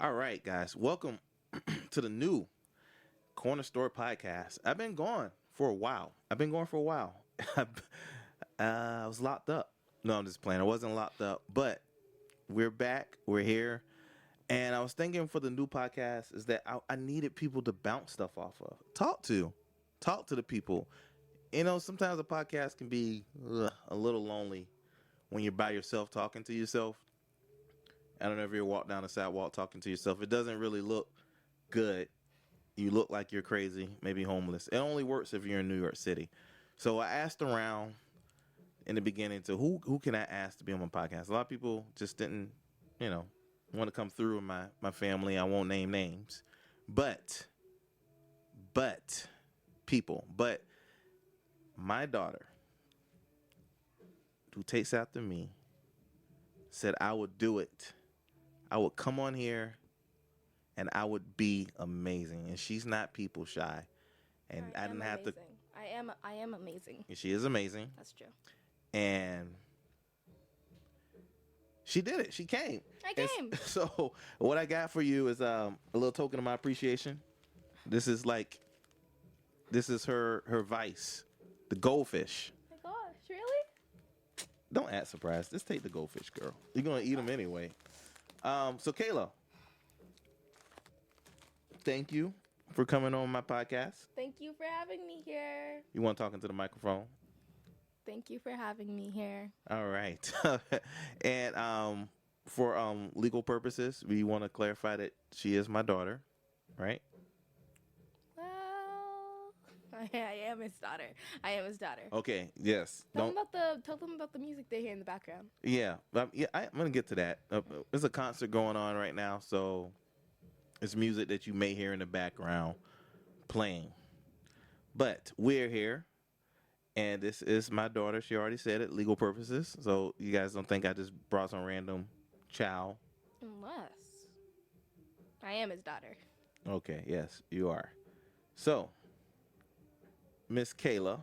All right, guys, welcome to the new Corner Store podcast. I've been gone for a while. I was locked up. No, I'm just playing. I wasn't locked up, but we're back. We're here. And I was thinking for the new podcast is that I needed people to bounce stuff off of. Talk to the people. Sometimes a podcast can be a little lonely when you're by yourself talking to yourself. I don't know if you walk down the sidewalk talking to yourself. It doesn't really look good. You look like you're crazy, maybe homeless. It only works if you're in New York City. So I asked around in the beginning to who can I ask to be on my podcast. A lot of people just didn't, want to come through in my family. I won't name names. But my daughter, who takes after me, said I would do it. I would come on here and I would be amazing. And she's not people shy. And I didn't have to. I am amazing. She is amazing. That's true. And she did it. She came. I came. So what I got for you is a little token of my appreciation. This is her vice, the goldfish. Oh my gosh, really? Don't act surprised. Just take the goldfish, girl. You're gonna eat them anyway. So Kayla, thank you for coming on my podcast. Thank you for having me here. You want to talk into the microphone? Thank you for having me here. All right. And for legal purposes, we want to clarify that she is my daughter, right? Well, I am his daughter. Okay. Yes. Tell them about the music they hear in the background. Yeah. I'm gonna get to that. There's a concert going on right now, so it's music that you may hear in the background playing. But we're here. And this is my daughter. She already said it, legal purposes. So you guys don't think I just brought some random child. Unless I am his daughter. Okay, yes, you are. So, Miss Kayla.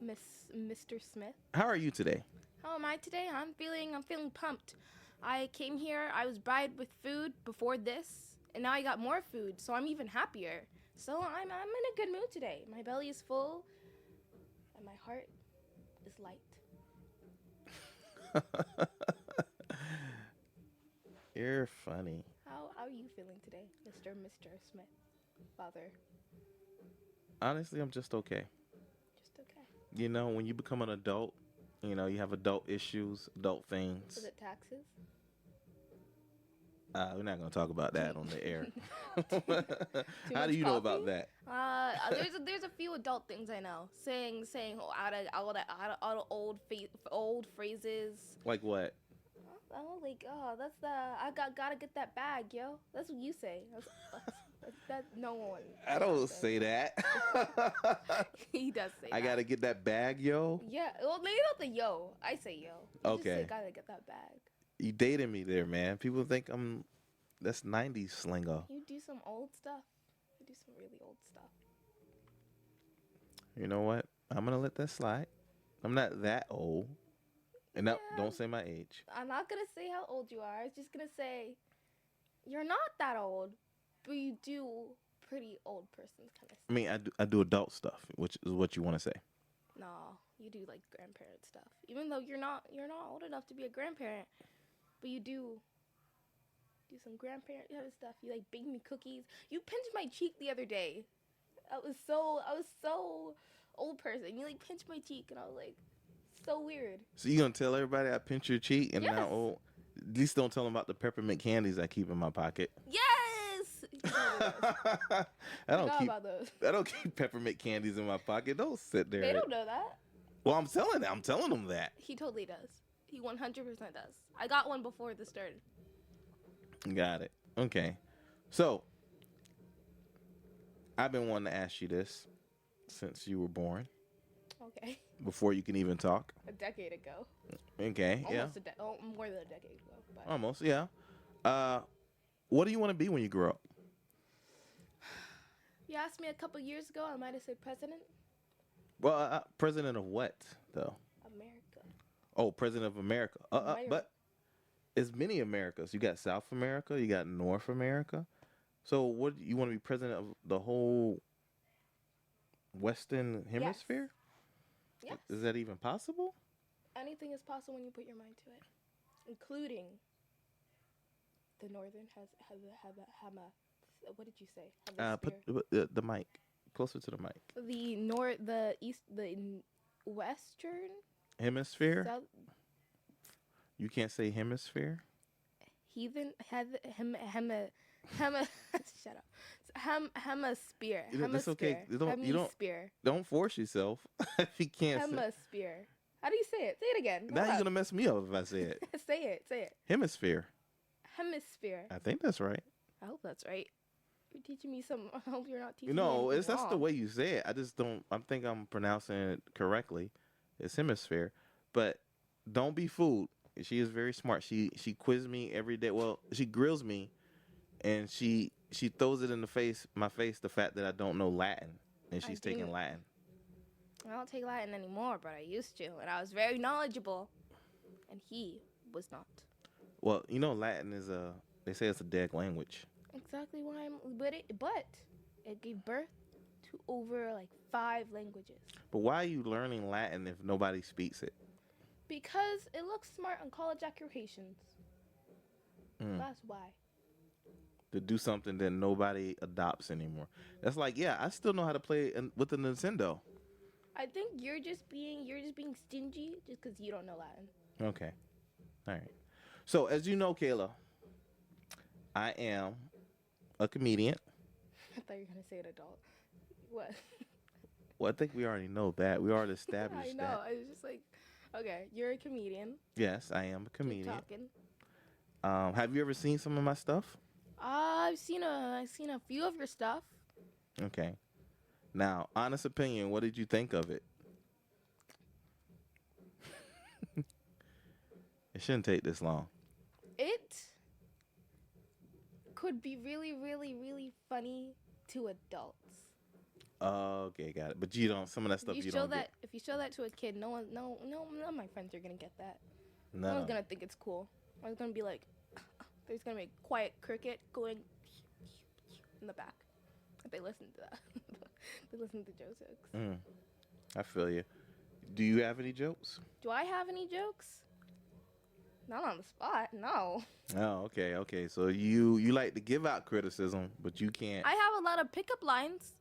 Mr. Smith. How are you today? How am I today? I'm feeling pumped. I came here, I was bribed with food before this, and now I got more food, so I'm even happier. So I'm in a good mood today. My belly is full. My heart is light. You're funny. How are you feeling today, Mr. Smith, father? Honestly, I'm just okay. Just okay. When you become an adult, you have adult issues, adult things. Is it taxes? We're not going to talk about that on the air. How do you know about that? There's a few adult things I know. Saying out of old phrases. Like what? That's I gotta get that bag, yo. That's what you say. That no one. I don't say that. He does say. I gotta get that bag, yo. Yeah, well, maybe not the yo. I say yo. You okay. Just say, gotta get that bag. You dated me there, man. People think that's 90s slingo. You do some old stuff. You do some really old stuff. You know what? I'm going to let that slide. I'm not that old. And no, don't say my age. I'm not going to say how old you are. I was just going to say you're not that old, but you do pretty old person kind of stuff. I mean, I do adult stuff, which is what you want to say. No, you do like grandparent stuff. Even though you're not old enough to be a grandparent. But you do some grandparent stuff. You like bake me cookies. You pinched my cheek the other day. I was so old person. You like pinched my cheek, and I was like, so weird. So you gonna tell everybody I pinch your cheek and yes. now old? At least don't tell them about the peppermint candies I keep in my pocket. Yes. I don't keep peppermint candies in my pocket. Don't sit there. They don't know that. Well, I'm telling them that. He totally does. He 100% does. I got one before this started. Got it. Okay. So, I've been wanting to ask you this since you were born. Okay. Before you can even talk. A decade ago. Okay, Almost more than a decade ago. But. Almost, yeah. What do you want to be when you grow up? You asked me a couple years ago, I might have said president. Well, president of what, though? America. Oh, president of America. But It's many Americas. You got South America, you got North America. So what you want to be president of the whole Western Yes. Hemisphere? Yes. Is that even possible? Anything is possible when you put your mind to it, including the northern what did you say? Put the mic closer to the mic. The east, western Hemisphere? south, You can't say hemisphere? heathen, shut up. Hemisphere. That's okay. Hemisphere. Don't force yourself if you can't say. Hemisphere. How do you say it? Say it again. Now you're gonna mess me up if I say it. Say it. Say it. Hemisphere. Hemisphere. I think that's right. I hope that's right. You're teaching me some. I hope you're not teaching me. No, anything that's the wrong. way you say it. I just don't. I think I'm pronouncing it correctly. It's hemisphere, but don't be fooled. She is very smart. She quizzes me every day. Well, she grills me, and she throws it in my face, the fact that I don't know Latin, and she's taking Latin. I don't take Latin anymore, but I used to, and I was very knowledgeable, and he was not. Well, Latin is they say it's a dead language. Exactly why but it gave birth to over like 5 languages. But why are you learning Latin if nobody speaks it? Because it looks smart on college applications. That's why. To do something that nobody adopts anymore. That's like, yeah, I still know how to play with the Nintendo. I think you're just being stingy just because you don't know Latin. Okay. All right. So, as you know, Kayla, I am a comedian. I thought you were going to say an adult. What? Well, I think we already know that. We already established I know. that. I was just like, okay, you're a comedian. Yes, I am a comedian. Keep talking. Have you ever seen some of my stuff? I've seen a few of your stuff. Okay. Now, honest opinion, what did you think of it? It shouldn't take this long. It could be really, really, really funny to adults. Okay, got it. But you don't. Some of that stuff you don't get. If you show that to a kid, none of my friends are gonna get that. No one's gonna think it's cool. One's gonna be like, there's gonna be a quiet cricket going in the back. If they listen to that, they listen to Joe's jokes. I feel you. Do you have any jokes? Do I have any jokes? Not on the spot, no. Oh, okay. So you like to give out criticism, but you can't. I have a lot of pickup lines.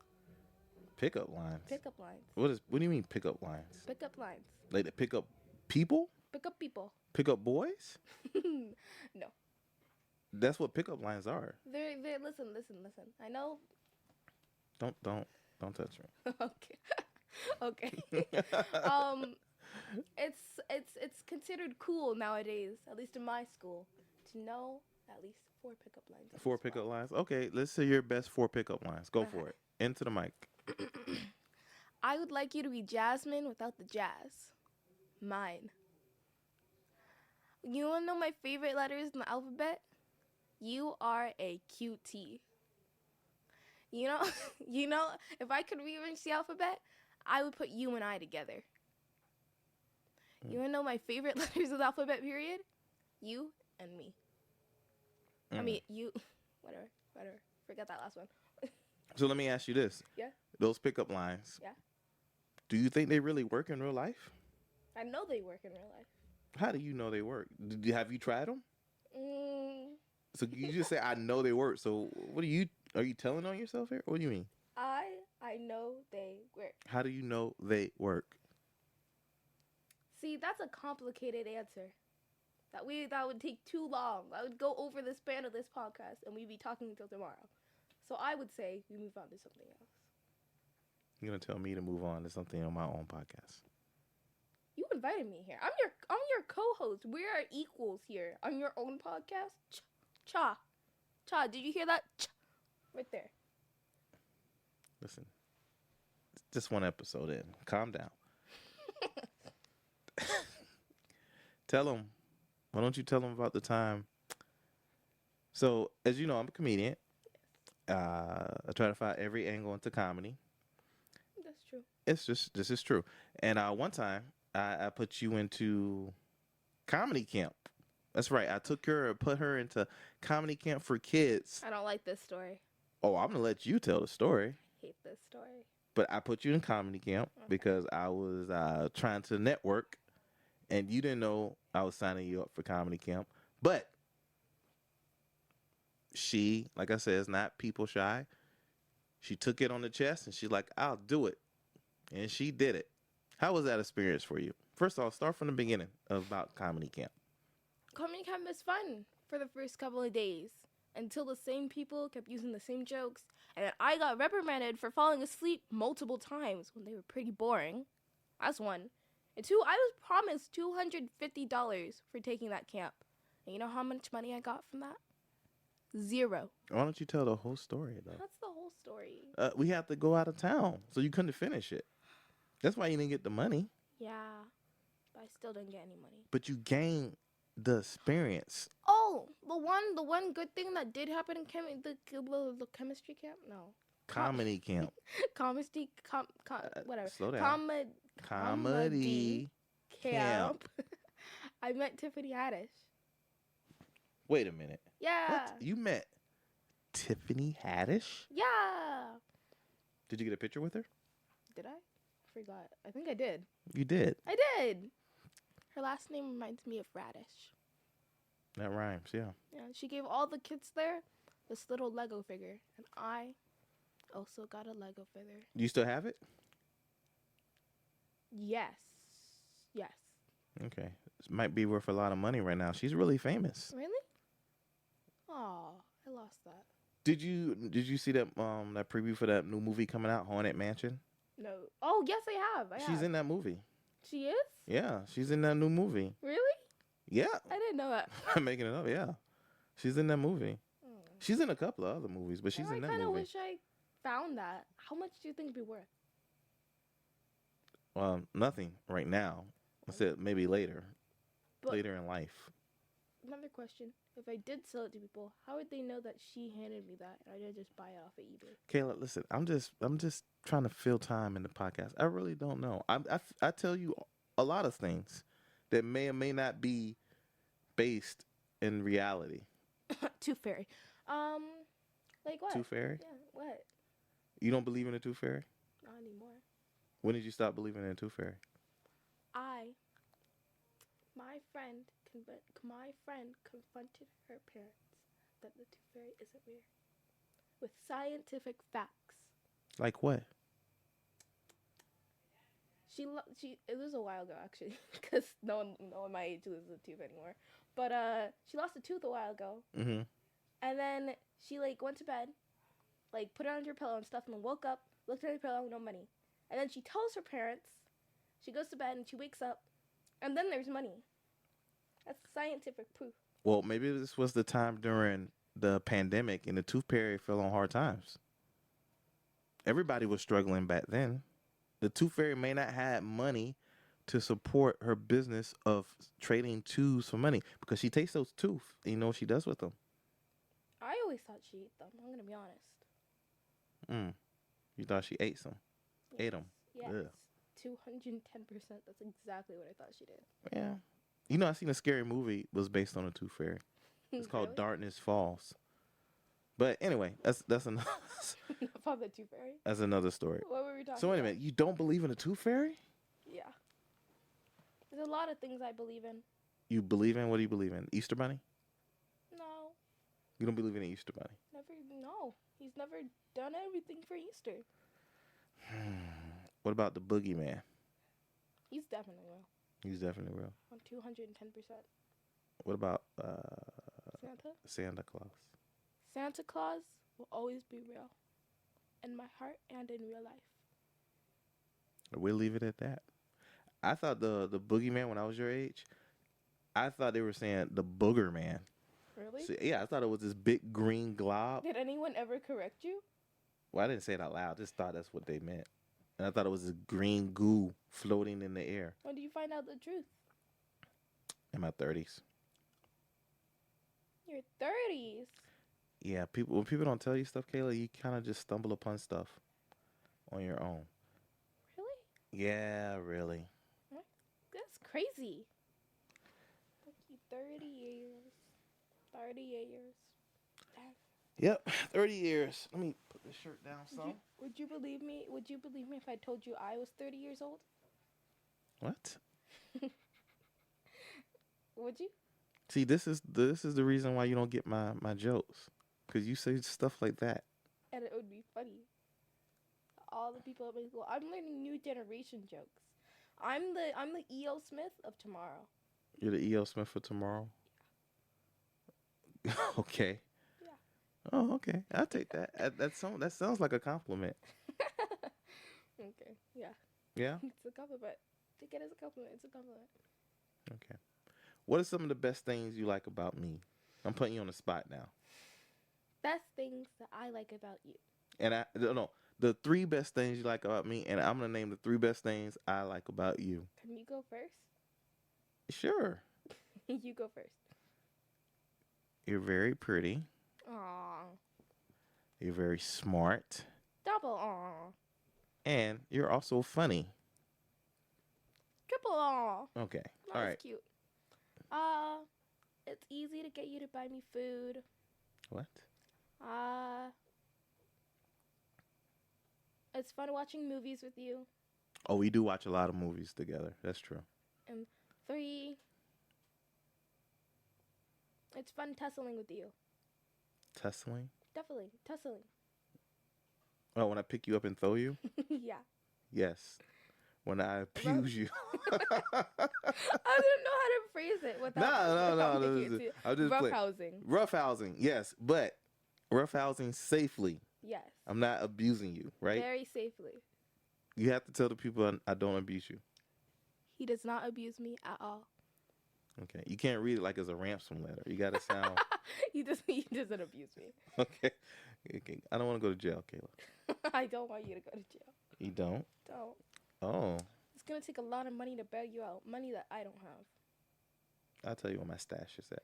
Pickup lines. Pickup lines. What do you mean pickup lines? Pickup lines. Like to pick up people? Pick up people. Pick up boys? No. That's what pickup lines are. They're listen. I know. Don't touch me. Okay. It's considered cool nowadays, at least in my school, to know at least 4 pickup lines. 4 pickup lines. Okay, let's see your best 4 pickup lines. Go for it. Into the mic. I would like you to be Jasmine without the jazz. Mine. You wanna know my favorite letters in the alphabet? You are a QT. You know, if I could rearrange the alphabet, I would put you and I together. You wanna know my favorite letters of the alphabet, period? You and me. I mean, you, whatever. Forget that last one. So let me ask you this. Yeah? Those pickup lines. Yeah. Do you think they really work in real life? I know they work in real life. How do you know they work? Have you tried them? So you just say, I know they work. So what are you telling on yourself here? What do you mean? I know they work. How do you know they work? See, that's a complicated answer. That would take too long. That would go over the span of this podcast, and we'd be talking until tomorrow. So I would say we move on to something else. You're gonna tell me to move on to something on my own podcast. You invited me here. I'm your co-host. We are equals here on your own podcast. Cha. Did you hear that? Cha. Right there. Listen, it's just one episode in. Calm down. Tell them. Why don't you tell them about the time? So, as you know, I'm a comedian. I try to find every angle into comedy. That's true. This is true. And one time, I put you into comedy camp. That's right. I took her and put her into comedy camp for kids. I don't like this story. Oh, I'm gonna let you tell the story. Hate this story. But I put you in comedy camp Okay. because I was trying to network, and you didn't know I was signing you up for comedy camp. But she, like I said, is not people shy. She took it on the chest, and she's like, "I'll do it," and she did it. How was that experience for you? First off, start from the beginning about comedy camp. Comedy camp is fun for the first couple of days until the same people kept using the same jokes, and then I got reprimanded for falling asleep multiple times when they were pretty boring. That's one. And two, I was promised $250 for taking that camp. And you know how much money I got from that? Zero. Why don't you tell the whole story though? That's the whole story. We have to go out of town, so you couldn't finish it. That's why you didn't get the money. Yeah, but I still didn't get any money. But you gained the experience. Oh, the one good thing that did happen in the chemistry camp? No. Comedy camp. Whatever. Slow down. Comedy camp. I met Tiffany Haddish. Wait a minute. Yeah. What? You met Tiffany Haddish? Yeah. Did you get a picture with her? Did I? Forgot. I think I did. You did. I did. Her last name reminds me of Radish. That rhymes, yeah. Yeah. She gave all the kids there this little Lego figure, and I also got a Lego figure. Do you still have it? Yes. Yes. Okay. This might be worth a lot of money right now. She's really famous. Really? Oh, I lost that. Did you see that that preview for that new movie coming out, Haunted Mansion? No. Oh, yes, I have. She's in that movie. She is? Yeah, she's in that new movie. Really? Yeah. I didn't know that. I'm making it up, yeah. She's in that movie. She's in a couple of other movies, but she's in that movie. I kind of wish I found that. How much do you think it'd be worth? Well, nothing right now. I said maybe later. But Later in life. another question. If I did sell it to people, how would they know that she handed me that and I didn't just buy it off of eBay? Kayla, listen, I'm just trying to fill time in the podcast. I really don't know. I tell you a lot of things that may or may not be based in reality. Tooth fairy. Like what? Tooth fairy? Yeah, what? You don't believe in a tooth fairy? Not anymore. When did you stop believing in a tooth fairy? My friend confronted her parents that the tooth fairy isn't real with scientific facts. Like what? It was a while ago actually, because no one my age loses a tooth anymore. But she lost a tooth a while ago. Mm-hmm. And then she went to bed, put it on her pillow and stuff, and then woke up, looked at her pillow, no money. And then she tells her parents. She goes to bed and she wakes up, and then there's money. That's scientific proof. Well, maybe this was the time during the pandemic and the tooth fairy fell on hard times. Everybody was struggling back then. The tooth fairy may not have money to support her business of trading tooths for money because she takes those tooth and you know what she does with them. I always thought she ate them. I'm going to be honest. You thought she ate some? Yes. Ate them? Yes. Ugh. 210%. That's exactly what I thought she did. Yeah. You know, I seen a scary movie was based on a tooth fairy. It's called Really? Darkness Falls. But anyway, that's another About the tooth fairy? that's another story. What were we talking So wait a about? minute, you don't believe in a tooth fairy? Yeah. There's a lot of things I believe in. You believe in, what do you believe in? Easter Bunny? No. You don't believe in an Easter Bunny? No. He's never done everything for Easter. What about the boogeyman? He's definitely real. He's definitely real. On 210%. What about Santa? Santa Claus? Santa Claus will always be real. In my heart and in real life. We'll leave it at that. I thought the boogeyman when I was your age, I thought they were saying the booger man. Really? So, yeah, I thought it was this big green glob. Did anyone ever correct you? Well, I didn't say it out loud. I just thought that's what they meant. And I thought it was this green goo floating in the air. When did you find out the truth? In my 30s. Your 30s? Yeah, when people don't tell you stuff, Kayla, you kind of just stumble upon stuff on your own. Really? Yeah, really. That's crazy. Like you 30 years 30 years. Damn. Yep, 30 years. Let me put this shirt down some. Would you believe me? Would you believe me if I told you I was 30 years old? What? Would you? See, this is the reason why you don't get my jokes, because you say stuff like that. And it would be funny. All the people at my school. I'm learning new generation jokes. I'm the E.O. Smith of tomorrow. You're the E.O. Smith for tomorrow. Okay. Yeah. Oh, okay. I'll take that. That sounds like a compliment. Okay. Yeah. Yeah. It's a compliment. Take it as a compliment. It's a compliment. Okay. What are some of the best things you like about me? I'm putting you on the spot now. Best things that I like about you. And the 3 best things you like about me, and I'm gonna name the 3 best things I like about you. Can you go first? Sure. You go first. You're very pretty. Aww. You're very smart. Double aww. And you're also funny. Triple aww. Okay. That All was right. cute. It's easy to get you to buy me food. What? It's fun watching movies with you. Oh, we do watch a lot of movies together. That's true. And 3, it's fun tussling with you. Tussling? Definitely. Tussling. Oh, when I pick you up and throw you? Yeah. Yes. When I abuse you. I didn't know how to phrase it without No. making it too I'm just playing. roughhousing. Roughhousing, yes. But roughhousing safely. Yes. I'm not abusing you, right? Very safely. You have to tell the people I don't abuse you. He does not abuse me at all. Okay. You can't read it like it's a ransom letter. You got to sound... He doesn't abuse me. Okay. I don't want to go to jail, Kayla. I don't want you to go to jail. You don't? Don't. Oh. It's going to take a lot of money to bail you out. Money that I don't have. I'll tell you where my stash is at.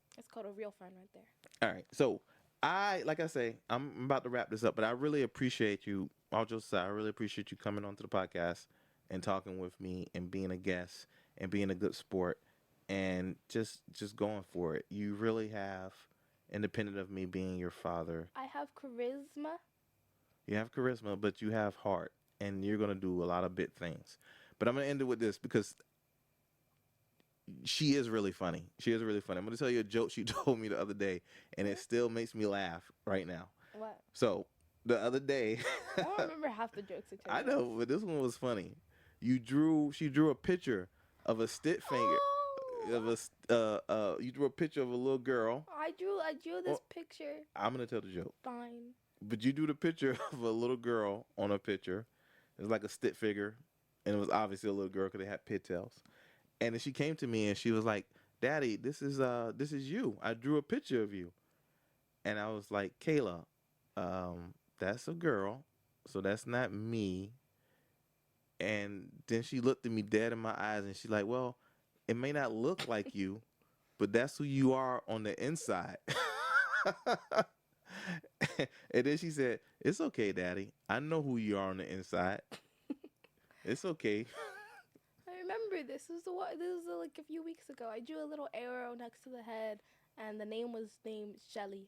It's called a real friend right there. All right. So, like I say, I'm about to wrap this up, but I really appreciate you. I'll just say, I really appreciate you coming onto the podcast and talking with me and being a guest and being a good sport and just going for it. You really have, independent of me being your father. I have charisma. You have charisma, but you have heart, and you're going to do a lot of big things. But I'm going to end it with this because she is really funny. She is really funny. I'm going to tell you a joke she told me the other day, and it still makes me laugh right now. What? So, the other day... I don't remember half the jokes you told I me. know, but this one was funny. She drew a picture of a stick finger. Oh, You drew a picture of a little girl. I drew this picture. I'm going to tell the joke. Fine. But you drew the picture of a little girl on a picture. It was like a stick figure. And it was obviously a little girl because they had pigtails. And then she came to me and she was like, "Daddy, this is you. I drew a picture of you." And I was like, "Kayla, that's a girl. So that's not me." And then she looked at me dead in my eyes and she's like, "Well, it may not look like you, but that's who you are on the inside." And then she said, "It's okay, Daddy. I know who you are on the inside. It's okay." I remember this. This was like a few weeks ago. I drew a little arrow next to the head, and the name was named Shelly.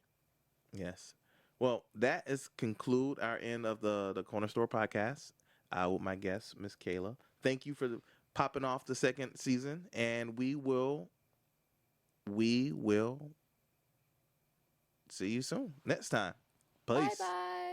Yes. Well, that is conclude our end of the Corner Store podcast with my guest, Miss Kayla. Thank you for popping off the second season, and we will see you soon next time. Peace. Bye bye.